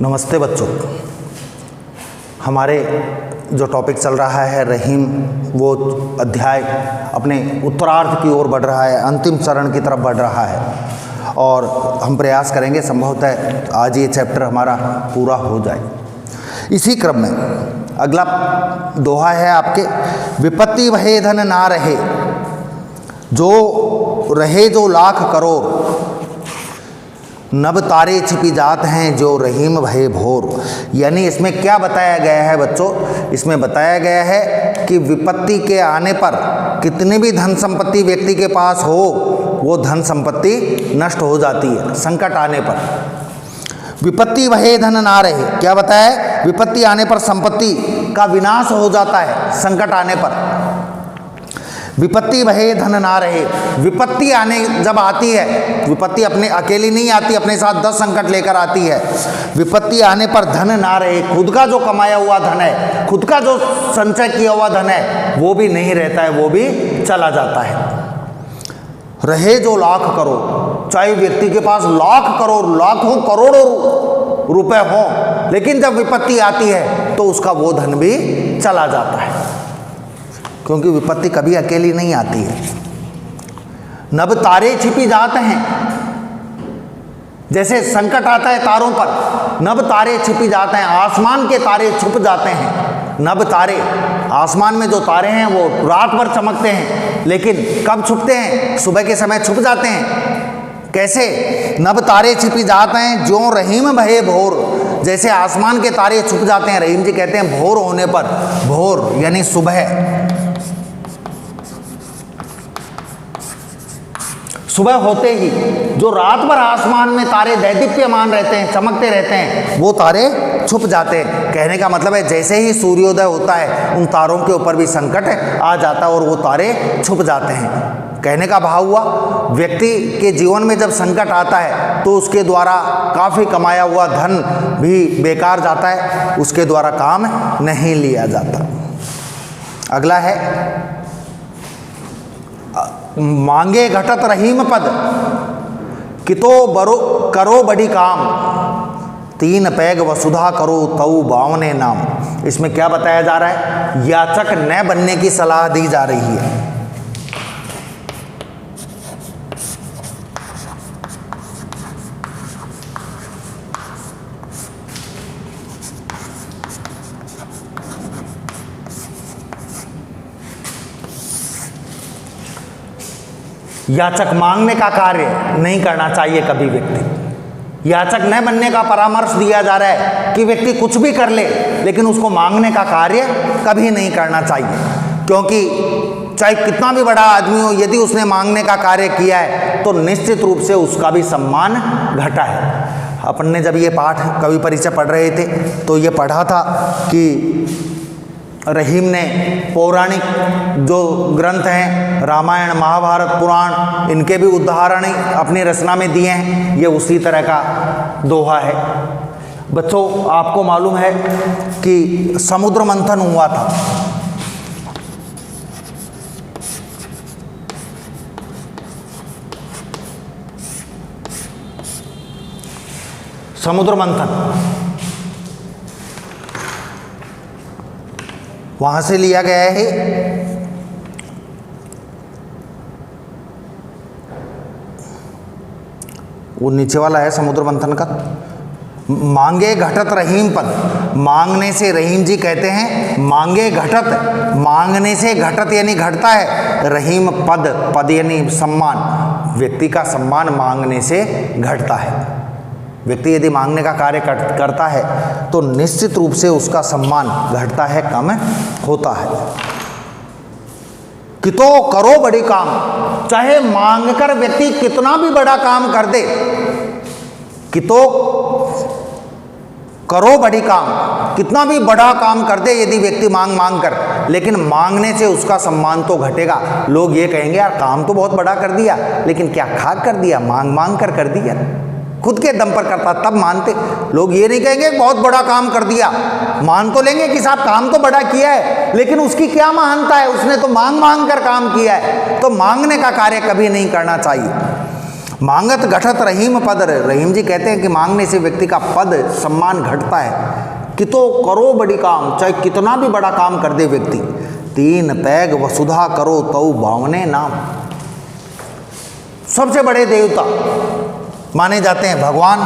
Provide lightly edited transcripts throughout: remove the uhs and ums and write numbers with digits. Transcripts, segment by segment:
नमस्ते बच्चों। हमारे जो टॉपिक चल रहा है रहीम, वो अध्याय अपने उत्तरार्ध की ओर बढ़ रहा है, अंतिम चरण की तरफ बढ़ रहा है और हम प्रयास करेंगे संभवतः आज ये चैप्टर हमारा पूरा हो जाए। इसी क्रम में अगला दोहा है आपके, विपत्ति भये धन ना रहे, जो रहे जो लाख करोड़, नभ तारे छिपी जात हैं जो रहीम भये भोर। यानी इसमें क्या बताया गया है बच्चों? इसमें बताया गया है कि विपत्ति के आने पर कितनी भी धन संपत्ति व्यक्ति के पास हो, वो धन संपत्ति नष्ट हो जाती है संकट आने पर। विपत्ति भये धन ना रहे, क्या बताया है? विपत्ति आने पर संपत्ति का विनाश हो जाता है संकट आने पर। विपत्ति भये धन ना रहे, विपत्ति आने जब आती है, विपत्ति अपने अकेली नहीं आती, अपने साथ 10 संकट लेकर आती है। विपत्ति आने पर धन ना रहे, खुद का जो कमाया हुआ धन है, खुद का जो संचय किया हुआ धन है, वो भी नहीं रहता है, वो भी चला जाता है। रहे जो लाख करोड़, चाहे व्यक्ति के पास लाख करोड़, लाखों करोड़ों रुपए हो, लेकिन जब विपत्ति आती है तो उसका वो धन भी चला जाता है, क्योंकि विपत्ति कभी अकेली नहीं आती है। नभ तारे छिपी जाते हैं, जैसे संकट आता है तारों पर, नभ तारे छिपी जाते हैं, आसमान के तारे छुप जाते हैं। नभ तारे, आसमान में जो तारे हैं वो रात भर चमकते हैं, लेकिन कब छुपते हैं? सुबह के समय छुप जाते हैं। कैसे? नभ तारे छिपी जाते हैं जो रहीम भये भोर, जैसे आसमान के तारे छुप जाते हैं, रहीम जी कहते हैं भोर होने पर, भोर यानी सुबह, सुबह होते ही जो रात भर आसमान में तारे दैदीप्यमान रहते हैं, चमकते रहते हैं, वो तारे छुप जाते हैं। कहने का मतलब है जैसे ही सूर्योदय होता है उन तारों के ऊपर भी संकट आ जाता है और वो तारे छुप जाते हैं। कहने का भाव हुआ, व्यक्ति के जीवन में जब संकट आता है तो उसके द्वारा काफ़ी कमाया हुआ धन भी बेकार जाता है, उसके द्वारा काम नहीं लिया जाता। अगला है, मांगे घटत रहीम पद, कितो बरो करो बड़ी काम, तीन पैग वसुधा करो तऊ बावने नाम। इसमें क्या बताया जा रहा है? याचक न बनने की सलाह दी जा रही है। याचक मांगने का कार्य नहीं करना चाहिए कभी व्यक्ति। याचक न बनने का परामर्श दिया जा रहा है कि व्यक्ति कुछ भी कर ले, लेकिन उसको मांगने का कार्य कभी नहीं करना चाहिए, क्योंकि चाहे कितना भी बड़ा आदमी हो, यदि उसने मांगने का कार्य किया है तो निश्चित रूप से उसका भी सम्मान घटा है। अपन ने जब ये पाठ कवि परिचय पढ़ रहे थे तो ये पढ़ा था कि रहीम ने पौराणिक जो ग्रंथ हैं, रामायण, महाभारत, पुराण, इनके भी उदाहरण अपनी रचना में दिए हैं। ये उसी तरह का दोहा है। बच्चों, आपको मालूम है कि समुद्र मंथन हुआ था। समुद्र मंथन वहां से लिया गया है वो नीचे वाला है समुद्र मंथन का। मांगे घटत रहीम पद, मांगने से, रहीम जी कहते हैं मांगे घटत, मांगने से घटत यानी घटता है, रहीम पद, पद यानी सम्मान, व्यक्ति का सम्मान मांगने से घटता है। व्यक्ति यदि मांगने का कार्य करता है तो निश्चित रूप से उसका सम्मान घटता है, कम होता है। कितो करो बड़ी काम, चाहे मांगकर व्यक्ति कितना भी बड़ा काम कर दे, कितो करो बड़ी काम, कितना भी बड़ा काम कर दे यदि व्यक्ति मांग कर, लेकिन मांगने से उसका सम्मान तो घटेगा। लोग ये कहेंगे यार काम तो बहुत बड़ा कर दिया, लेकिन क्या खाक कर दिया, मांग कर दिया, खुद के दम पर करता तब मानते। लोग ये नहीं कहेंगे बहुत बड़ा काम कर दिया, मान तो लेंगे कि साहब काम तो बड़ा किया है, लेकिन उसकी क्या महानता है, उसने तो मांग कर काम किया है। तो मांगने का कार्य कभी नहीं करना चाहिए। मांगत घटत रहीम पद। रहीम जी कहते हैं कि मांगने से व्यक्ति का पद सम्मान घटता है। कि तो करो बड़ी काम, चाहे कितना भी बड़ा काम कर दे व्यक्ति, तीन पैग वसुधा करो तौ बावने नाम। सबसे बड़े देवता माने जाते हैं भगवान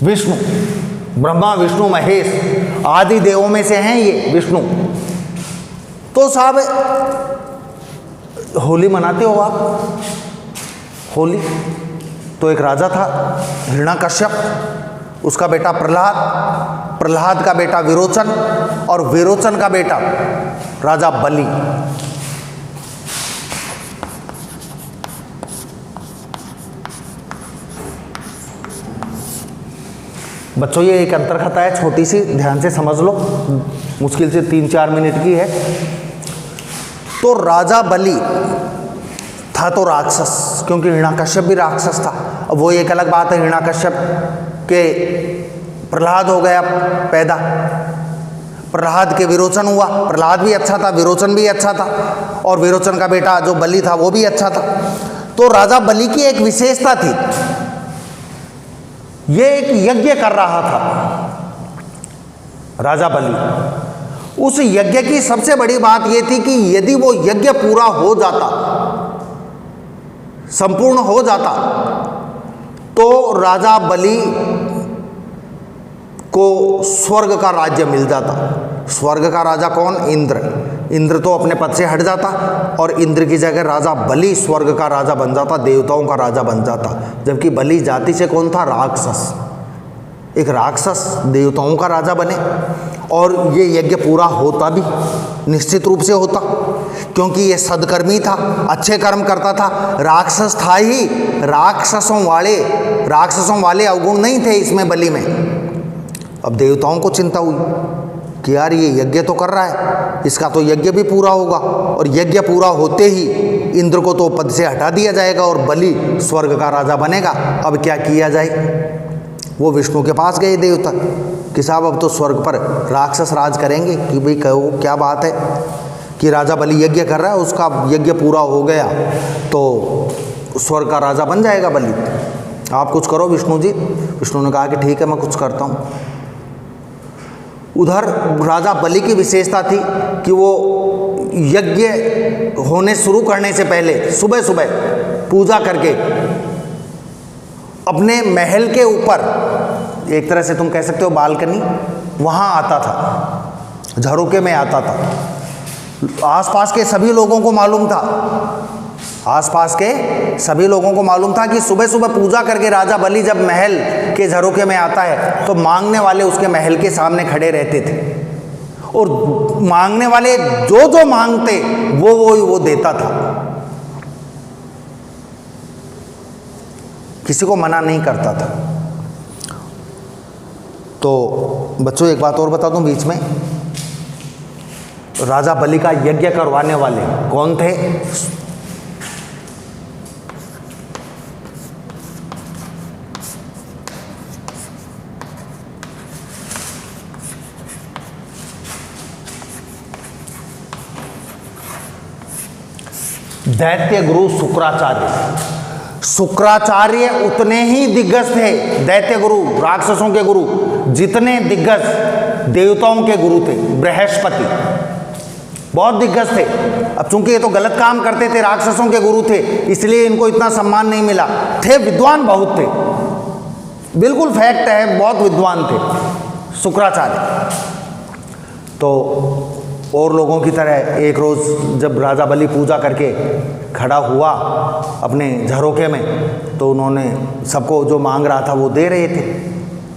विष्णु, ब्रह्मा विष्णु महेश आदि देवों में से हैं ये विष्णु। तो साहब होली मनाते हो आप? होली तो एक राजा था हिरण्यकश्यप, उसका बेटा प्रहलाद, प्रहलाद का बेटा विरोचन और विरोचन का बेटा राजा बलि। बच्चों ये एक अंतर्कथा है छोटी सी, ध्यान से समझ लो, मुश्किल से 3-4 मिनट की है। तो राजा बलि था तो राक्षस, क्योंकि हिरण्यकश्यप भी राक्षस था। अब वो एक अलग बात है, हिरण्यकश्यप के प्रहलाद हो गया पैदा, प्रहलाद के विरोचन हुआ, प्रहलाद भी अच्छा था, विरोचन भी अच्छा था, और विरोचन का बेटा जो बलि था वो भी अच्छा था। तो राजा बलि की एक विशेषता थी, ये एक यज्ञ कर रहा था राजा बलि। उस यज्ञ की सबसे बड़ी बात यह थी कि यदि वो यज्ञ पूरा हो जाता, संपूर्ण हो जाता, तो राजा बलि को स्वर्ग का राज्य मिल जाता। स्वर्ग का राजा कौन? इंद्र। इंद्र तो अपने पद से हट जाता और इंद्र की जगह राजा बलि स्वर्ग का राजा बन जाता, देवताओं का राजा बन जाता। जबकि बलि जाति से कौन था? राक्षस। एक राक्षस देवताओं का राजा बने, और ये यज्ञ पूरा होता भी निश्चित रूप से होता, क्योंकि ये सदकर्मी था, अच्छे कर्म करता था, राक्षस था ही। राक्षसों वाले अवगुण नहीं थे इसमें बलि में। अब देवताओं को चिंता हुई कि यार ये यज्ञ तो कर रहा है, इसका तो यज्ञ भी पूरा होगा, और यज्ञ पूरा होते ही इंद्र को तो पद से हटा दिया जाएगा और बलि स्वर्ग का राजा बनेगा। अब क्या किया जाए? वो विष्णु के पास गए देवता कि साहब अब तो स्वर्ग पर राक्षस राज करेंगे, कि भाई कहो क्या बात है कि राजा बलि यज्ञ कर रहा है, उसका यज्ञ पूरा हो गया तो स्वर्ग का राजा बन जाएगा बलि, आप कुछ करो विष्णु जी। विष्णु ने कहा कि ठीक है मैं कुछ करता हूँ। उधर राजा बलि की विशेषता थी कि वो यज्ञ होने शुरू करने से पहले सुबह सुबह पूजा करके अपने महल के ऊपर, एक तरह से तुम कह सकते हो बालकनी, वहाँ आता था, झरोके में आता था। आसपास के सभी लोगों को मालूम था, आसपास के सभी लोगों को मालूम था कि सुबह सुबह पूजा करके राजा बलि जब महल के झरोके में आता है तो मांगने वाले उसके महल के सामने खड़े रहते थे, और मांगने वाले जो जो मांगते वो देता था, किसी को मना नहीं करता था। तो बच्चों एक बात और बता दूं बीच में, राजा बलि का यज्ञ करवाने वाले कौन थे? दैत्य गुरु शुक्राचार्य। शुक्राचार्य उतने ही दिग्गज थे, दैत्य गुरु राक्षसों के गुरु, जितने दिग्गज देवताओं के गुरु थे। बृहस्पति बहुत दिग्गज थे। अब चूंकि ये तो गलत काम करते थे, राक्षसों के गुरु थे, इसलिए इनको इतना सम्मान नहीं मिला। थे विद्वान बहुत थे, बिल्कुल फैक्ट है, बहुत विद्वान थे शुक्राचार्य। तो और लोगों की तरह एक रोज़ जब राजा बलि पूजा करके खड़ा हुआ अपने झरोके में, तो उन्होंने सबको जो मांग रहा था वो दे रहे थे,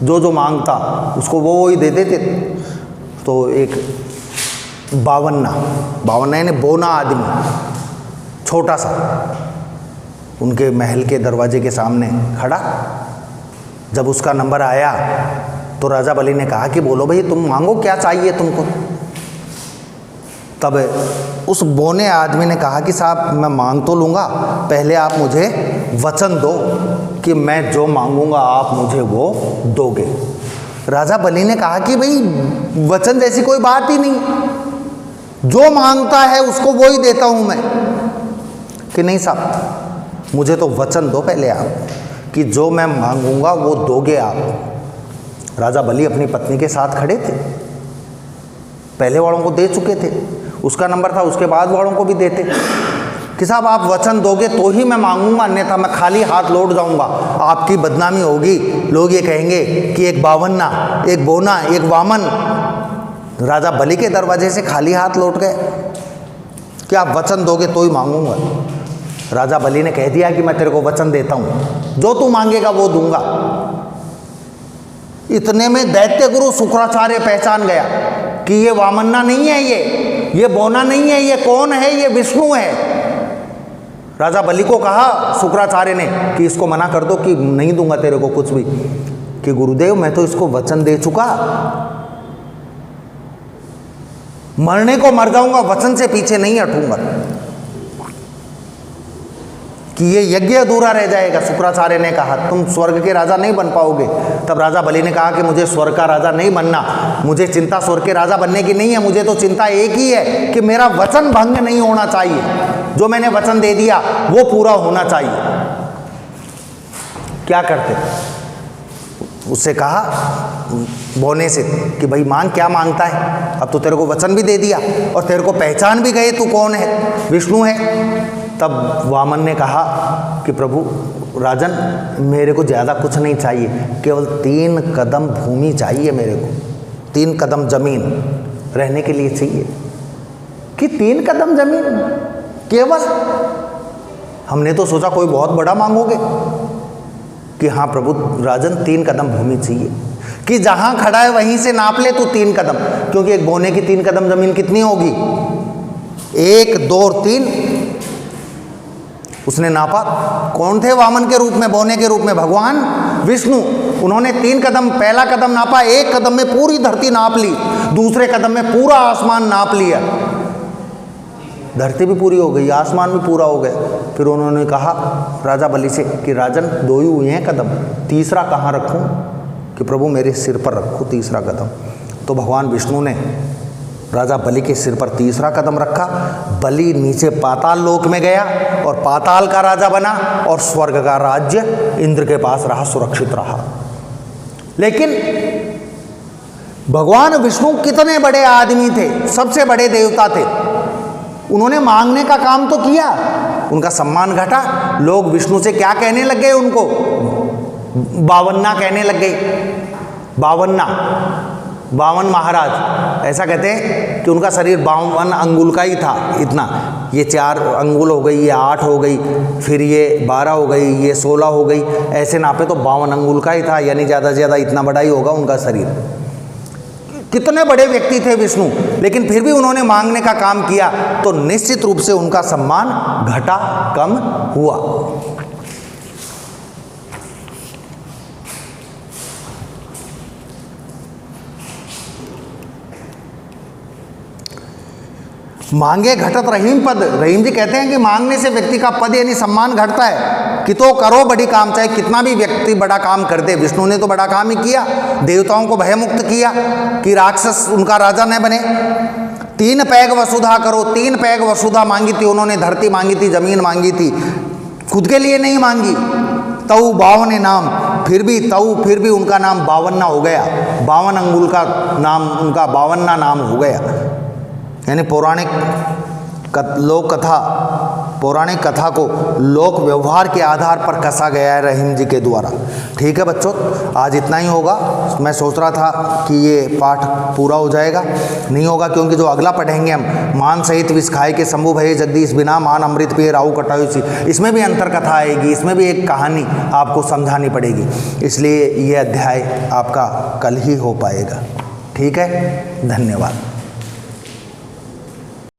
जो मांगता उसको वो ही दे देते। तो एक बावन्ना यानी बोना आदमी, छोटा सा, उनके महल के दरवाजे के सामने खड़ा। जब उसका नंबर आया तो राजा बलि ने कहा कि बोलो भाई तुम मांगो, क्या चाहिए तुमको? तब उस बोने आदमी ने कहा कि साहब मैं मांग तो लूँगा, पहले आप मुझे वचन दो कि मैं जो मांगूंगा आप मुझे वो दोगे। राजा बलि ने कहा कि भाई वचन जैसी कोई बात ही नहीं, जो मांगता है उसको वो ही देता हूं मैं। कि नहीं साहब, मुझे तो वचन दो पहले आप कि जो मैं मांगूंगा वो दोगे आप। राजा बलि अपनी पत्नी के साथ खड़े थे, पहले वालों को दे चुके थे, उसका नंबर था, उसके बाद वालों को भी देते कि साहब आप वचन दोगे तो ही मैं मांगूंगा, अन्यथा मैं खाली हाथ लौट जाऊंगा, आपकी बदनामी होगी, लोग ये कहेंगे कि एक बावन्ना, एक बोना, एक वामन राजा बलि के दरवाजे से खाली हाथ लौट गए कि आप वचन दोगे तो ही मांगूंगा। राजा बलि ने कह दिया कि मैं तेरे को वचन देता हूं, जो तू मांगेगा वो दूंगा। इतने में दैत्य गुरु शुक्राचार्य पहचान गया कि ये वामन्ना नहीं है, ये बोना नहीं है, ये कौन है, ये विष्णु है। राजा बलि को कहा शुक्राचार्य ने कि इसको मना कर दो कि नहीं दूंगा तेरे को कुछ भी, कि गुरुदेव मैं तो इसको वचन दे चुका, मरने को मर जाऊंगा, वचन से पीछे नहीं हटूंगा, कि ये यज्ञ अधूरा रह जाएगा। शुक्राचार्य ने कहा तुम स्वर्ग के राजा नहीं बन पाओगे। तब राजा बलि ने कहा कि मुझे स्वर्ग का राजा नहीं बनना, मुझे चिंता स्वर्ग के राजा बनने की नहीं है, मुझे तो चिंता एक ही है कि मेरा वचन भंग नहीं होना चाहिए, जो मैंने वचन दे दिया वो पूरा होना चाहिए। क्या करते, उससे कहा बोने से कि भाई मांग, क्या मांगता है, अब तो तेरे को वचन भी दे दिया और तेरे को पहचान भी गए तू कौन है, विष्णु है। तब वामन ने कहा कि प्रभु राजन मेरे को ज़्यादा कुछ नहीं चाहिए, केवल 3 कदम भूमि चाहिए मेरे को, 3 कदम जमीन रहने के लिए चाहिए। कि 3 कदम जमीन केवल? हमने तो सोचा कोई बहुत बड़ा मांगोगे। कि हाँ प्रभु राजन 3 कदम भूमि चाहिए, कि जहां खड़ा है वहीं से नाप ले तू 3 कदम, क्योंकि एक बोने की 3 कदम जमीन कितनी होगी, 1 2 और 3। उसने नापा। कौन थे वामन के रूप में, बोने के रूप में? भगवान विष्णु। उन्होंने 3 कदम, पहला कदम नापा, 1 कदम में पूरी धरती नाप ली, दूसरे कदम में पूरा आसमान नाप लिया। धरती भी पूरी हो गई, आसमान भी पूरा हो गया। फिर उन्होंने कहा राजा बलि से कि राजन 2 ही हुए हैं कदम, तीसरा कहाँ रखूं? कि प्रभु मेरे सिर पर रखो तीसरा कदम। तो भगवान विष्णु ने राजा बलि के सिर पर तीसरा कदम रखा। बलि नीचे पाताल लोक में गया और पाताल का राजा बना, और स्वर्ग का राज्य इंद्र के पास रहा, सुरक्षित रहा। लेकिन भगवान विष्णु कितने बड़े आदमी थे, सबसे बड़े देवता थे, उन्होंने मांगने का काम तो किया, उनका सम्मान घटा। लोग विष्णु से क्या कहने लग गए, उनको बावन्ना कहने लग गए। बावन्ना, 52 महाराज, ऐसा कहते हैं कि उनका शरीर 52 अंगुल का ही था, इतना। ये 4 अंगुल हो गई, ये 8 हो गई, फिर ये 12 हो गई, ये 16 हो गई, ऐसे नापे तो 52 अंगुल का ही था, यानी ज़्यादा से ज़्यादा इतना बड़ा ही होगा उनका शरीर। कितने बड़े व्यक्ति थे विष्णु, लेकिन फिर भी उन्होंने मांगने का काम किया तो निश्चित रूप से उनका सम्मान घटा, कम हुआ। मांगे घटत रहीम पद। रहीम जी कहते हैं कि मांगने से व्यक्ति का पद यानी सम्मान घटता है। कि तो करो बड़ी काम, चाहे कितना भी व्यक्ति बड़ा काम कर दे। विष्णु ने तो बड़ा काम ही किया, देवताओं को भयमुक्त किया कि राक्षस उनका राजा न बने। 3 पैग वसुधा करो, 3 पैग वसुधा मांगी थी उन्होंने, धरती मांगी थी, जमीन मांगी थी, खुद के लिए नहीं मांगी। तऊ 52 नाम, फिर भी उनका नाम 52 हो गया। 52 अंगुल का नाम उनका 52 नाम हो गया। यानी पौराणिक कथा को लोक व्यवहार के आधार पर कसा गया है रहीम जी के द्वारा। ठीक है बच्चों, आज इतना ही होगा। मैं सोच रहा था कि ये पाठ पूरा हो जाएगा, नहीं होगा, क्योंकि जो अगला पढ़ेंगे हम, मान सहित विष खाए के शंभु भये जगदीश, बिना मान अमृत पिए राहु कटायुसी, इसमें भी अंतर कथा आएगी, इसमें भी एक कहानी आपको समझानी पड़ेगी। इसलिए ये अध्याय आपका कल ही हो पाएगा। ठीक है, धन्यवाद।